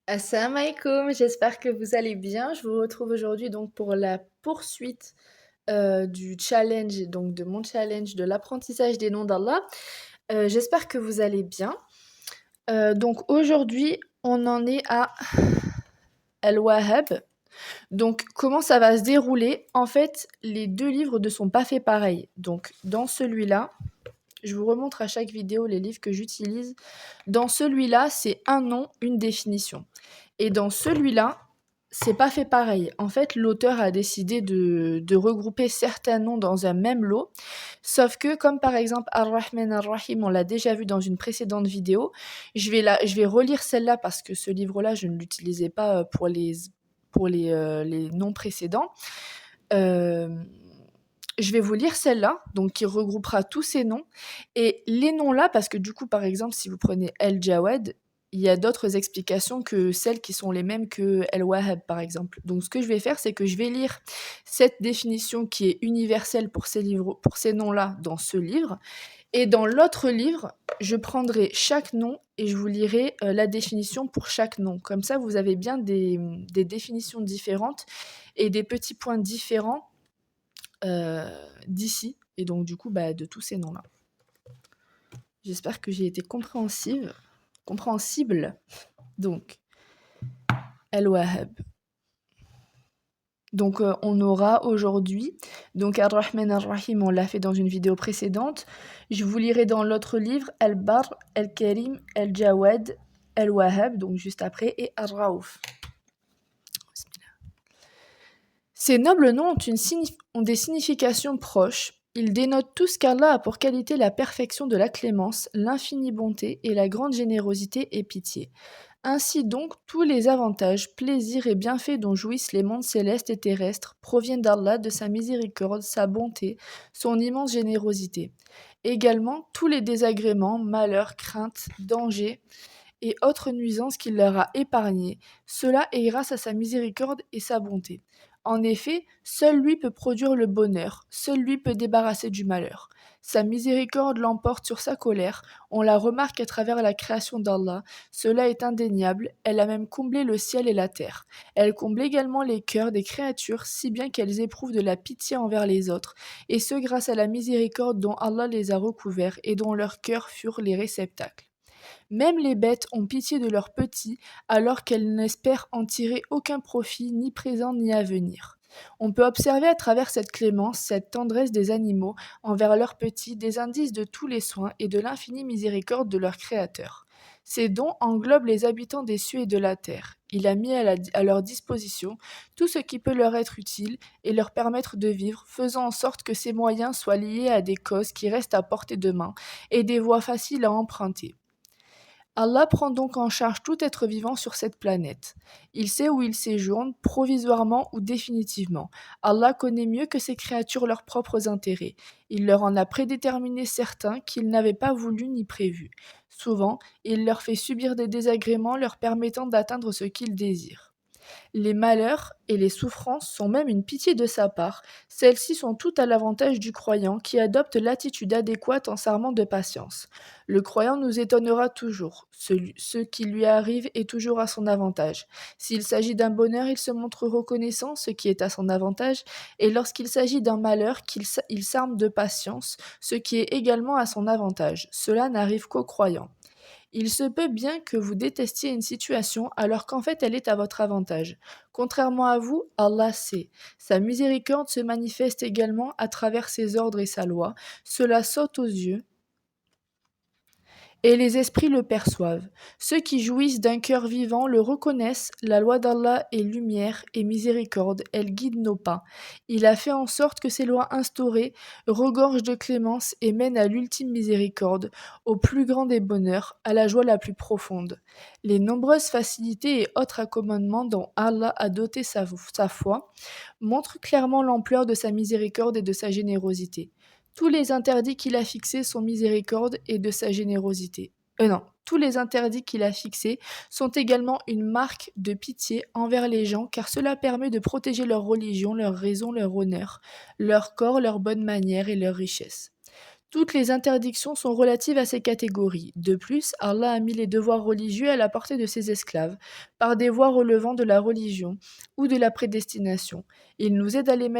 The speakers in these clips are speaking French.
Assalamu alaikum, j'espère que vous allez bien. Je vous retrouve aujourd'hui donc pour la poursuite du challenge, donc de mon challenge de l'apprentissage des noms d'Allah. J'espère que vous allez bien. Donc aujourd'hui, on en est à Al-Wahhab. Donc comment ça va se dérouler? En fait, les deux livres ne sont pas faits pareil. Donc dans celui-là, je vous remontre à chaque vidéo les livres que j'utilise. Dans celui-là, c'est un nom, une définition. Et dans celui-là, c'est pas fait pareil. En fait, l'auteur a décidé de regrouper certains noms dans un même lot. Sauf que, comme par exemple Ar-Rahman Ar-Rahim, on l'a déjà vu dans une précédente vidéo, je vais relire celle-là parce que ce livre-là, je ne l'utilisais pas pour les noms précédents. Euh, je vais vous lire celle-là, donc qui regroupera tous ces noms. Et les noms-là, parce que du coup, par exemple, si vous prenez El Jawad, il y a d'autres explications que celles qui sont les mêmes que El Wahhab, par exemple. Donc ce que je vais faire, c'est que je vais lire cette définition qui est universelle pour ces livres, pour ces noms-là dans ce livre. Et dans l'autre livre, je prendrai chaque nom et je vous lirai la définition pour chaque nom. Comme ça, vous avez bien des définitions différentes et des petits points différents d'ici, et donc du coup de tous ces noms-là. J'espère que j'ai été compréhensible. Donc, Al-Wahhab. Donc on aura aujourd'hui, donc Ar-Rahman Ar-Rahim, on l'a fait dans une vidéo précédente. Je vous lirai dans l'autre livre Al-Barr, Al-Karim, Al-Jawad, Al-Wahhab, donc juste après, et Ar-Raouf. Ces nobles noms ont des significations proches. Ils dénotent tout ce qu'Allah a pour qualité la perfection de la clémence, l'infinie bonté et la grande générosité et pitié. Ainsi donc, tous les avantages, plaisirs et bienfaits dont jouissent les mondes célestes et terrestres proviennent d'Allah, de sa miséricorde, sa bonté, son immense générosité. Également, tous les désagréments, malheurs, craintes, dangers et autres nuisances qu'il leur a épargnées, cela est grâce à sa miséricorde et sa bonté. En effet, seul lui peut produire le bonheur, seul lui peut débarrasser du malheur. Sa miséricorde l'emporte sur sa colère, on la remarque à travers la création d'Allah, cela est indéniable, elle a même comblé le ciel et la terre. Elle comble également les cœurs des créatures, si bien qu'elles éprouvent de la pitié envers les autres, et ce grâce à la miséricorde dont Allah les a recouverts et dont leurs cœurs furent les réceptacles. Même les bêtes ont pitié de leurs petits, alors qu'elles n'espèrent en tirer aucun profit, ni présent ni à venir. On peut observer à travers cette clémence, cette tendresse des animaux envers leurs petits, des indices de tous les soins et de l'infinie miséricorde de leur Créateur. Ces dons englobent les habitants des cieux et de la terre. Il a mis à leur disposition tout ce qui peut leur être utile et leur permettre de vivre, faisant en sorte que ces moyens soient liés à des causes qui restent à portée de main et des voies faciles à emprunter. Allah prend donc en charge tout être vivant sur cette planète. Il sait où il séjourne, provisoirement ou définitivement. Allah connaît mieux que ses créatures leurs propres intérêts. Il leur en a prédéterminé certains qu'ils n'avaient pas voulu ni prévus. Souvent, il leur fait subir des désagréments leur permettant d'atteindre ce qu'ils désirent. Les malheurs et les souffrances sont même une pitié de sa part. Celles-ci sont toutes à l'avantage du croyant qui adopte l'attitude adéquate en serment de patience. Le croyant nous étonnera toujours. Ce qui lui arrive est toujours à son avantage. S'il s'agit d'un bonheur, il se montre reconnaissant, ce qui est à son avantage, et lorsqu'il s'agit d'un malheur, il s'arme de patience, ce qui est également à son avantage. Cela n'arrive qu'aux croyants. Il se peut bien que vous détestiez une situation alors qu'en fait elle est à votre avantage. Contrairement à vous, Allah sait. Sa miséricorde se manifeste également à travers ses ordres et sa loi. Cela saute aux yeux et les esprits le perçoivent. Ceux qui jouissent d'un cœur vivant le reconnaissent, la loi d'Allah est lumière et miséricorde, elle guide nos pas. Il a fait en sorte que ces lois instaurées regorgent de clémence et mènent à l'ultime miséricorde, au plus grand des bonheurs, à la joie la plus profonde. Les nombreuses facilités et autres accommodements dont Allah a doté sa foi montrent clairement l'ampleur de sa miséricorde et de sa générosité. Tous les interdits qu'il a fixés sont miséricorde et de sa générosité. Non, tous les interdits qu'il a fixés sont également une marque de pitié envers les gens car cela permet de protéger leur religion, leur raison, leur honneur, leur corps, leurs bonnes manières et leurs richesses. Toutes les interdictions sont relatives à ces catégories. De plus, Allah a mis les devoirs religieux à la portée de ses esclaves, par des voies relevant de la religion ou de la prédestination. Il nous aide à les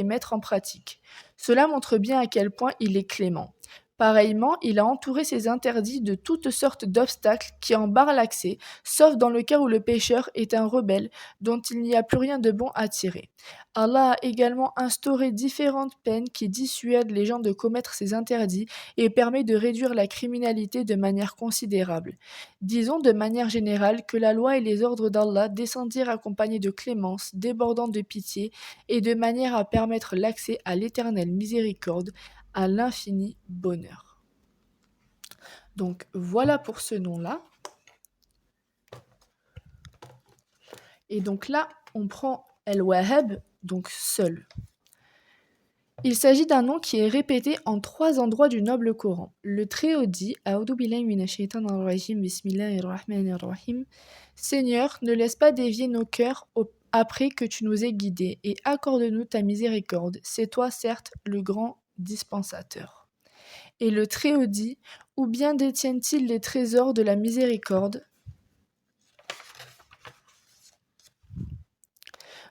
mettre en pratique. Cela montre bien à quel point il est clément. Pareillement, il a entouré ses interdits de toutes sortes d'obstacles qui en barrent l'accès, sauf dans le cas où le pécheur est un rebelle dont il n'y a plus rien de bon à tirer. Allah a également instauré différentes peines qui dissuadent les gens de commettre ces interdits et permet de réduire la criminalité de manière considérable. Disons de manière générale que la loi et les ordres d'Allah descendirent accompagnés de clémence, débordant de pitié, et de manière à permettre l'accès à l'éternelle miséricorde, à l'infini bonheur. Donc voilà pour ce nom-là. Et donc là, on prend El-Wahhab, donc seul. Il s'agit d'un nom qui est répété en 3 endroits du noble Coran. Le Très-Haut dit A'udhu billahi minash shaitanir rajim, bismillahir rahmanir rahim. Seigneur, ne laisse pas dévier nos cœurs après que tu nous aies guidés, et accorde-nous ta miséricorde. C'est toi, certes, le grand dispensateur. Et le Très-Haut dit Ou bien détiennent-ils les trésors de la miséricorde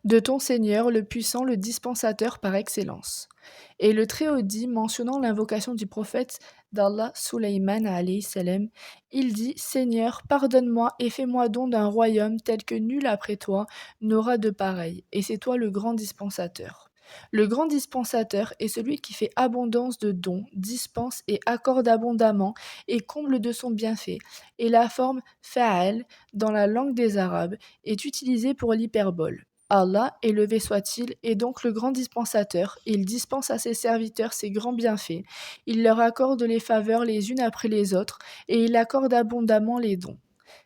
de ton Seigneur, le puissant, le dispensateur par excellence. Et le Très-Haut dit, mentionnant l'invocation du prophète d'Allah, Suleyman alayhi salam, il dit, Seigneur, pardonne-moi et fais-moi don d'un royaume tel que nul après toi n'aura de pareil, et c'est toi le grand dispensateur. Le grand dispensateur est celui qui fait abondance de dons, dispense et accorde abondamment et comble de son bienfait, et la forme fa'al dans la langue des Arabes est utilisée pour l'hyperbole. Allah, élevé soit-il, est donc le grand dispensateur. Il dispense à ses serviteurs ses grands bienfaits. Il leur accorde les faveurs les unes après les autres, et il accorde abondamment les dons.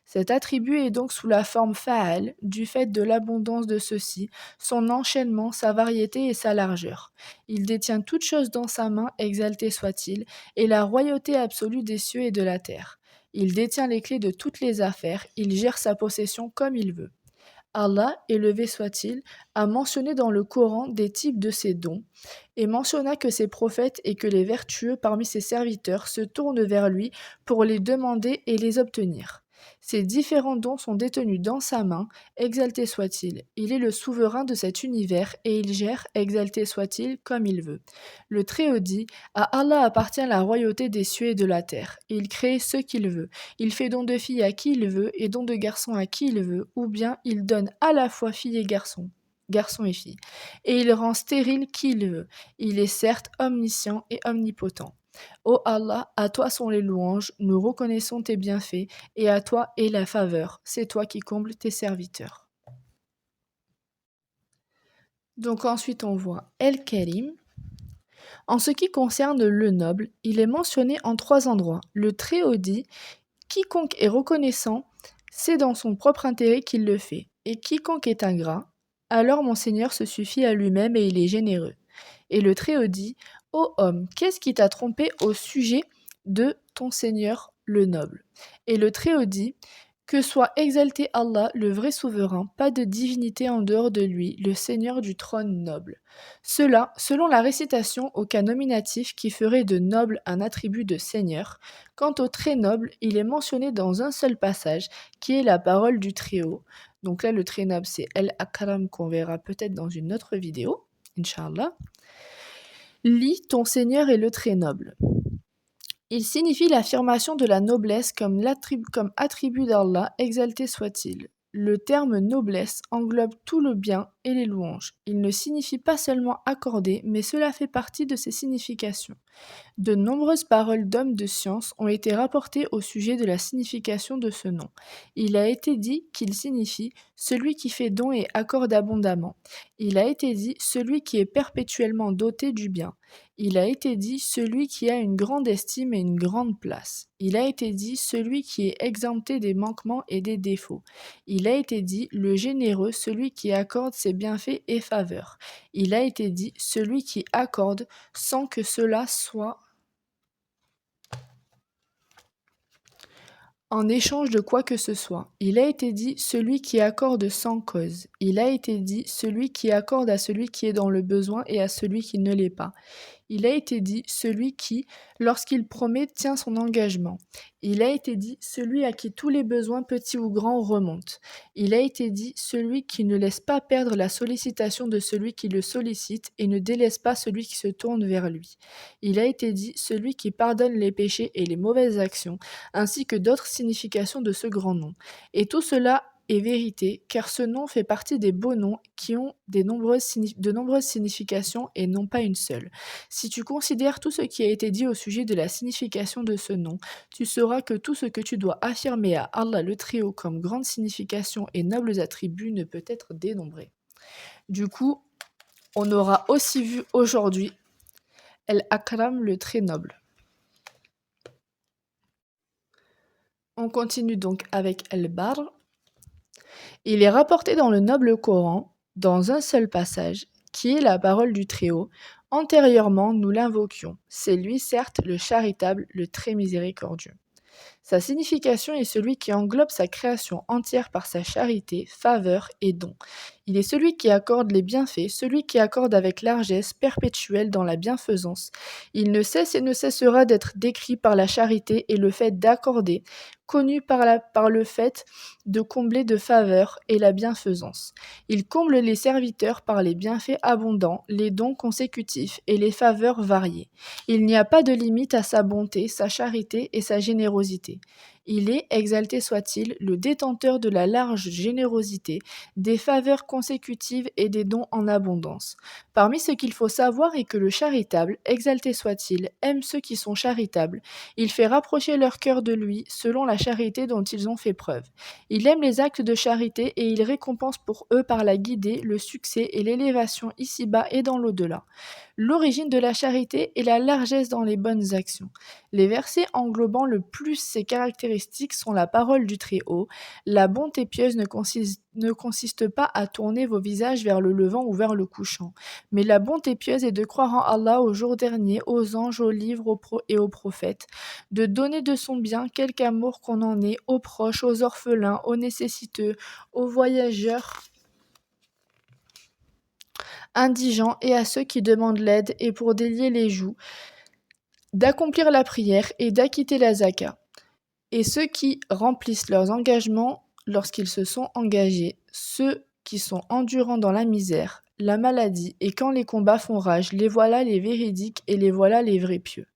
Cet attribut est donc sous la forme fa'al, du fait de l'abondance de ceux-ci, son enchaînement, sa variété et sa largeur. Il détient toutes choses dans sa main, exalté soit-il, et la royauté absolue des cieux et de la terre. Il détient les clés de toutes les affaires, il gère sa possession comme il veut. Allah, élevé soit-il, a mentionné dans le Coran des types de ses dons, et mentionna que ses prophètes et que les vertueux parmi ses serviteurs se tournent vers lui pour les demander et les obtenir. Ces différents dons sont détenus dans sa main, exalté soit-il. Il est le souverain de cet univers et il gère, exalté soit-il, comme il veut. Le Très-Haut dit, à Allah appartient la royauté des cieux et de la terre. Il crée ce qu'il veut. Il fait don de filles à qui il veut et don de garçons à qui il veut, ou bien il donne à la fois filles et garçons et filles. Et il rend stérile qui il veut. Il est certes omniscient et omnipotent. Ô Allah, à toi sont les louanges, nous reconnaissons tes bienfaits, et à toi est la faveur, c'est toi qui combles tes serviteurs. Donc ensuite on voit El-Karim. En ce qui concerne le noble, il est mentionné en 3 endroits. Le Très-Haut dit « Quiconque est reconnaissant, c'est dans son propre intérêt qu'il le fait, et quiconque est ingrat, alors mon Seigneur se suffit à lui-même et il est généreux. » Et le Très-Haut dit « Ô homme, qu'est-ce qui t'a trompé au sujet de ton Seigneur le noble ?» Et le Très-Haut dit « Que soit exalté Allah, le vrai souverain, pas de divinité en dehors de lui, le Seigneur du trône noble. » Cela, selon la récitation au cas nominatif qui ferait de noble un attribut de Seigneur. Quant au très noble, il est mentionné dans un seul passage, qui est la parole du Très-Haut. Donc là, le très noble, c'est El-Akram qu'on verra peut-être dans une autre vidéo, Inch'Allah. Lis, ton Seigneur est le très noble. Il signifie l'affirmation de la noblesse comme attribut d'Allah, exalté soit-il. Le terme noblesse englobe tout le bien et les louanges. Il ne signifie pas seulement accorder, mais cela fait partie de ses significations. De nombreuses paroles d'hommes de science ont été rapportées au sujet de la signification de ce nom. Il a été dit qu'il signifie « celui qui fait don et accorde abondamment ». Il a été dit « celui qui est perpétuellement doté du bien ». Il a été dit « celui qui a une grande estime et une grande place ». Il a été dit « celui qui est exempté des manquements et des défauts ». Il a été dit « le généreux, celui qui accorde ses bienfaits et faveurs ». Il a été dit « celui qui accorde sans que cela soit en échange de quoi que ce soit. Il a été dit celui qui accorde sans cause. Il a été dit celui qui accorde à celui qui est dans le besoin et à celui qui ne l'est pas. Il a été dit celui qui, lorsqu'il promet, tient son engagement. Il a été dit celui à qui tous les besoins, petits ou grands, remontent. Il a été dit celui qui ne laisse pas perdre la sollicitation de celui qui le sollicite et ne délaisse pas celui qui se tourne vers lui. Il a été dit celui qui pardonne les péchés et les mauvaises actions, ainsi que d'autres significations de ce grand nom. Et tout cela est vérité, car ce nom fait partie des beaux noms qui ont de nombreuses significations et non pas une seule. Si tu considères tout ce qui a été dit au sujet de la signification de ce nom, tu sauras que tout ce que tu dois affirmer à Allah le Très-Haut comme grande signification et nobles attributs ne peut être dénombré. Du coup, on aura aussi vu aujourd'hui El Akram le Très Noble. On continue donc avec El Barr. Il est rapporté dans le noble Coran, dans un seul passage, qui est la parole du Très-Haut. Antérieurement, nous l'invoquions. C'est lui, certes, le charitable, le très miséricordieux. Sa signification est celui qui englobe sa création entière par sa charité, faveur et don. Il est celui qui accorde les bienfaits, celui qui accorde avec largesse perpétuelle dans la bienfaisance. Il ne cesse et ne cessera d'être décrit par la charité et le fait d'accorder, connu par le fait de combler de faveur et la bienfaisance. Il comble les serviteurs par les bienfaits abondants, les dons consécutifs et les faveurs variées. Il n'y a pas de limite à sa bonté, sa charité et sa générosité. Il est, exalté soit-il, le détenteur de la large générosité, des faveurs consécutives et des dons en abondance. Parmi ce qu'il faut savoir est que le charitable, exalté soit-il, aime ceux qui sont charitables. Il fait rapprocher leur cœur de lui selon la charité dont ils ont fait preuve. Il aime les actes de charité et il récompense pour eux par la guidée, le succès et l'élévation ici-bas et dans l'au-delà. L'origine de la charité est la largesse dans les bonnes actions. Les versets englobant le plus ces caractéristiques sont la parole du Très-Haut. La bonté pieuse ne consiste pas à tourner vos visages vers le levant ou vers le couchant, mais la bonté pieuse est de croire en Allah, au jour dernier, aux anges, aux livres et aux prophètes, de donner de son bien quelque amour qu'on en ait aux proches, aux orphelins, aux nécessiteux, aux voyageurs, indigents et à ceux qui demandent l'aide et pour délier les joues, d'accomplir la prière et d'acquitter la zakat. Et ceux qui remplissent leurs engagements lorsqu'ils se sont engagés, ceux qui sont endurants dans la misère, la maladie et quand les combats font rage, les voilà les véridiques et les voilà les vrais pieux.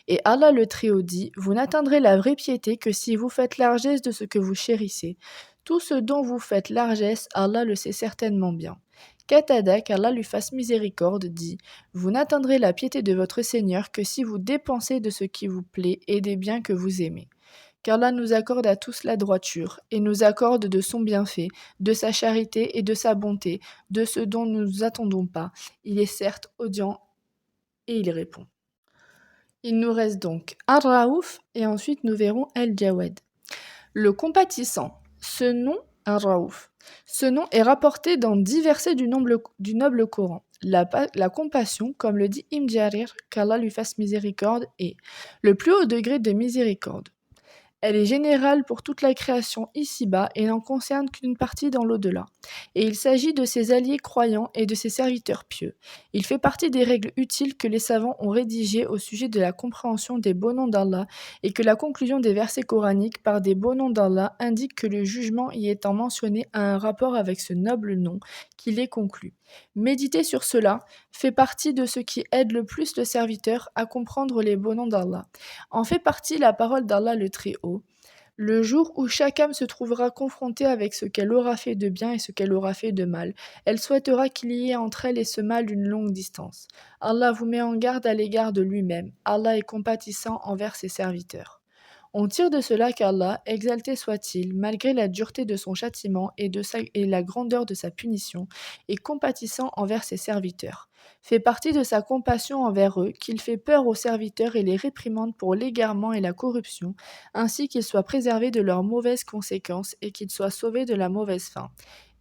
Et Allah le Très-Haut dit, vous n'atteindrez la vraie piété que si vous faites largesse de ce que vous chérissez. Tout ce dont vous faites largesse, Allah le sait certainement bien. Qatada, qu'Allah lui fasse miséricorde, dit, vous n'atteindrez la piété de votre Seigneur que si vous dépensez de ce qui vous plaît et des biens que vous aimez. Qu'Allah nous accorde à tous la droiture, et nous accorde de son bienfait, de sa charité et de sa bonté, de ce dont nous ne nous attendons pas. Il est certes audient et il répond. Il nous reste donc Ar-Raouf et ensuite nous verrons El-Jawad. Le compatissant, ce nom Ar-Raouf. Ce nom est rapporté dans divers versets du noble Coran. La compassion, comme le dit Ibn Jarir, qu'Allah lui fasse miséricorde, est le plus haut degré de miséricorde. Elle est générale pour toute la création ici-bas et n'en concerne qu'une partie dans l'au-delà. Et il s'agit de ses alliés croyants et de ses serviteurs pieux. Il fait partie des règles utiles que les savants ont rédigées au sujet de la compréhension des beaux noms d'Allah et que la conclusion des versets coraniques par des beaux noms d'Allah indique que le jugement y étant mentionné a un rapport avec ce noble nom qui les conclut. Méditer sur cela fait partie de ce qui aide le plus le serviteur à comprendre les beaux noms d'Allah. En fait partie la parole d'Allah le Très-Haut. Le jour où chaque âme se trouvera confrontée avec ce qu'elle aura fait de bien et ce qu'elle aura fait de mal, elle souhaitera qu'il y ait entre elle et ce mal une longue distance. Allah vous met en garde à l'égard de lui-même. Allah est compatissant envers ses serviteurs. On tire de cela qu'Allah, exalté soit-il, malgré la dureté de son châtiment et la grandeur de sa punition, est compatissant envers ses serviteurs. Fait partie de sa compassion envers eux qu'il fait peur aux serviteurs et les réprimande pour l'égarement et la corruption, ainsi qu'ils soient préservés de leurs mauvaises conséquences et qu'ils soient sauvés de la mauvaise fin.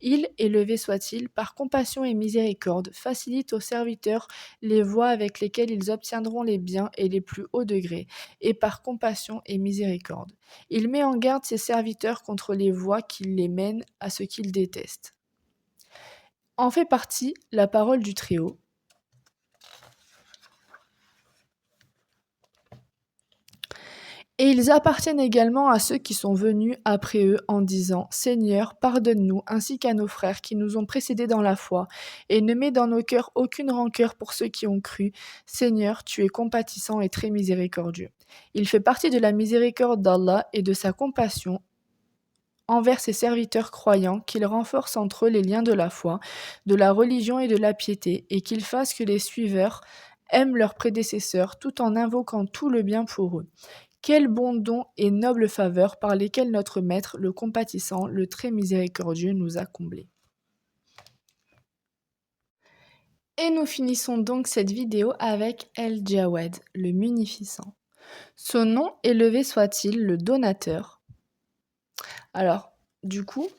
Il, élevé soit-il, par compassion et miséricorde, facilite aux serviteurs les voies avec lesquelles ils obtiendront les biens et les plus hauts degrés, et par compassion et miséricorde. Il met en garde ses serviteurs contre les voies qui les mènent à ce qu'ils détestent. En fait partie la parole du Très-Haut. Et ils appartiennent également à ceux qui sont venus après eux en disant: Seigneur, pardonne-nous ainsi qu'à nos frères qui nous ont précédés dans la foi, et ne mets dans nos cœurs aucune rancœur pour ceux qui ont cru. Seigneur, tu es compatissant et très miséricordieux. Il fait partie de la miséricorde d'Allah et de sa compassion envers ses serviteurs croyants qu'il renforce entre eux les liens de la foi, de la religion et de la piété, et qu'il fasse que les suiveurs aiment leurs prédécesseurs tout en invoquant tout le bien pour eux. Quel bon don et noble faveur par lesquels notre Maître, le compatissant, le très miséricordieux, nous a comblés. Et nous finissons donc cette vidéo avec El-Jawad, le munificent. Son nom élevé soit-il, le donateur. Alors, du coup,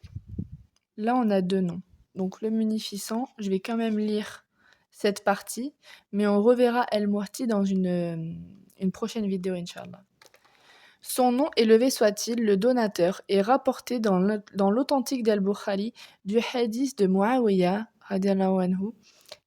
là on a deux noms. Donc le munificent, je vais quand même lire cette partie, mais on reverra El-Muhti dans une prochaine vidéo, Inch'Allah. Son nom élevé soit-il, le donateur, est rapporté dans l'authentique d'Al-Bukhari du hadith de Muawiyah, radiallahu anhu,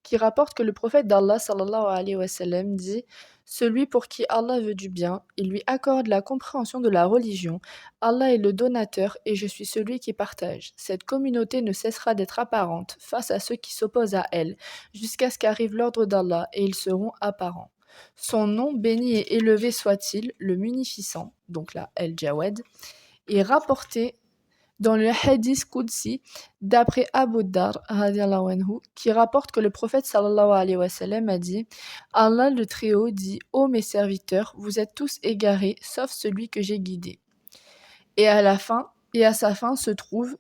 qui rapporte que le prophète d'Allah sallallahu alayhi wa sallam dit: Celui pour qui Allah veut du bien, il lui accorde la compréhension de la religion. Allah est le donateur et je suis celui qui partage. Cette communauté ne cessera d'être apparente face à ceux qui s'opposent à elle, jusqu'à ce qu'arrive l'ordre d'Allah et ils seront apparents. Son nom béni et élevé soit-il, le munificent, donc là, El-Jawad, est rapporté dans le hadith Qudsi d'après Abu Dar radiallahu anhu, qui rapporte que le prophète sallallahu alayhi wa sallam a dit: Allah le Très-Haut dit: Ô mes serviteurs, vous êtes tous égarés, sauf celui que j'ai guidé. Et à sa fin se trouve: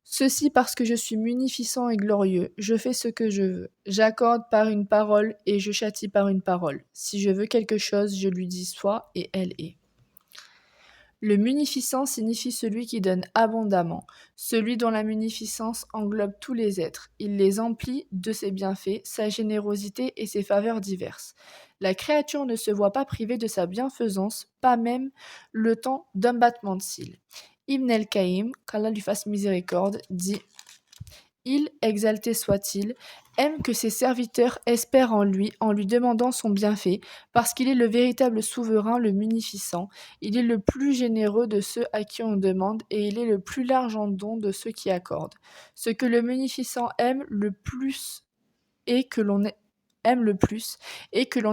Ceci parce que je suis munificent et glorieux, je fais ce que je veux. J'accorde par une parole et je châtie par une parole. Si je veux quelque chose, je lui dis soit et elle est. Le munificent signifie celui qui donne abondamment, celui dont la munificence englobe tous les êtres. Il les emplit de ses bienfaits, sa générosité et ses faveurs diverses. La créature ne se voit pas privée de sa bienfaisance, pas même le temps d'un battement de cils. Ibn el-Qayyim, qu'Allah lui fasse miséricorde, dit: Il, exalté soit-il, aime que ses serviteurs espèrent en lui demandant son bienfait, parce qu'il est le véritable souverain, le munificent. Il est le plus généreux de ceux à qui on demande, et il est le plus large en dons de ceux qui accordent. Ce que le munificent aime le plus et que l'on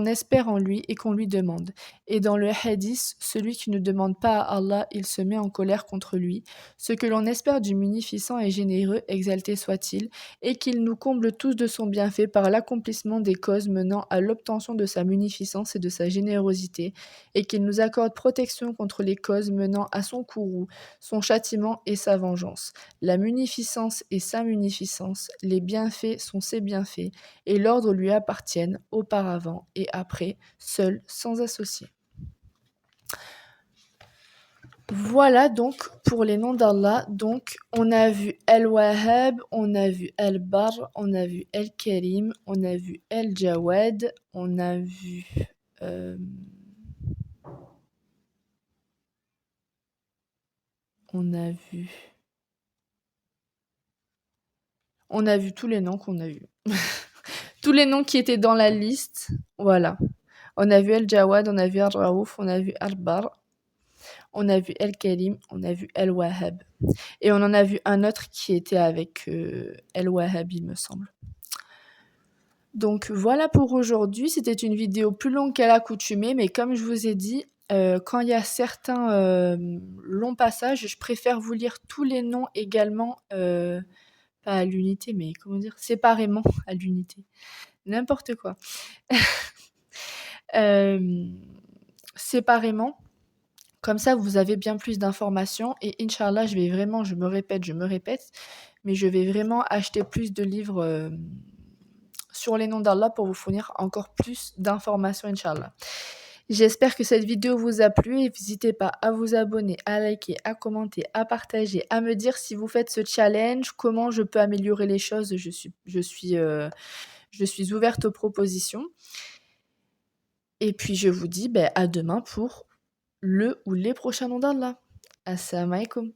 espère en lui et qu'on lui demande. Et dans le hadith, celui qui ne demande pas à Allah, il se met en colère contre lui. Ce que l'on espère du munificent et généreux, exalté soit-il, et qu'il nous comble tous de son bienfait par l'accomplissement des causes menant à l'obtention de sa munificence et de sa générosité, et qu'il nous accorde protection contre les causes menant à son courroux, son châtiment et sa vengeance. La munificence est sa munificence, les bienfaits sont ses bienfaits, et l'ordre lui appartienne auparavant et après, seul, sans associé. Voilà donc pour les noms d'Allah. Donc on a vu El-Wahhab, on a vu El-Barr, on a vu El-Karim, on a vu El-Jawad, on a vu tous les noms qu'on a vus. Tous les noms qui étaient dans la liste, voilà. On a vu El-Jawad, on a vu Al-Raouf, on a vu Al-Barr, on a vu El-Karim, on a vu El-Wahhab. Et on en a vu un autre qui était avec El-Wahhab, il me semble. Donc voilà pour aujourd'hui. C'était une vidéo plus longue qu'à l'accoutumée, mais comme je vous ai dit, quand il y a certains longs passages, je préfère vous lire tous les noms également, pas à l'unité, mais comment dire, séparément à l'unité. N'importe quoi. Séparément. Comme ça, vous avez bien plus d'informations et Inch'Allah, je me répète, mais je vais vraiment acheter plus de livres sur les noms d'Allah pour vous fournir encore plus d'informations, Inch'Allah. J'espère que cette vidéo vous a plu et n'hésitez pas à vous abonner, à liker, à commenter, à partager, à me dire si vous faites ce challenge, comment je peux améliorer les choses. Je suis ouverte aux propositions. Et puis je vous dis à demain pour le ou les prochains noms d'Allah. Assalamu alaikum.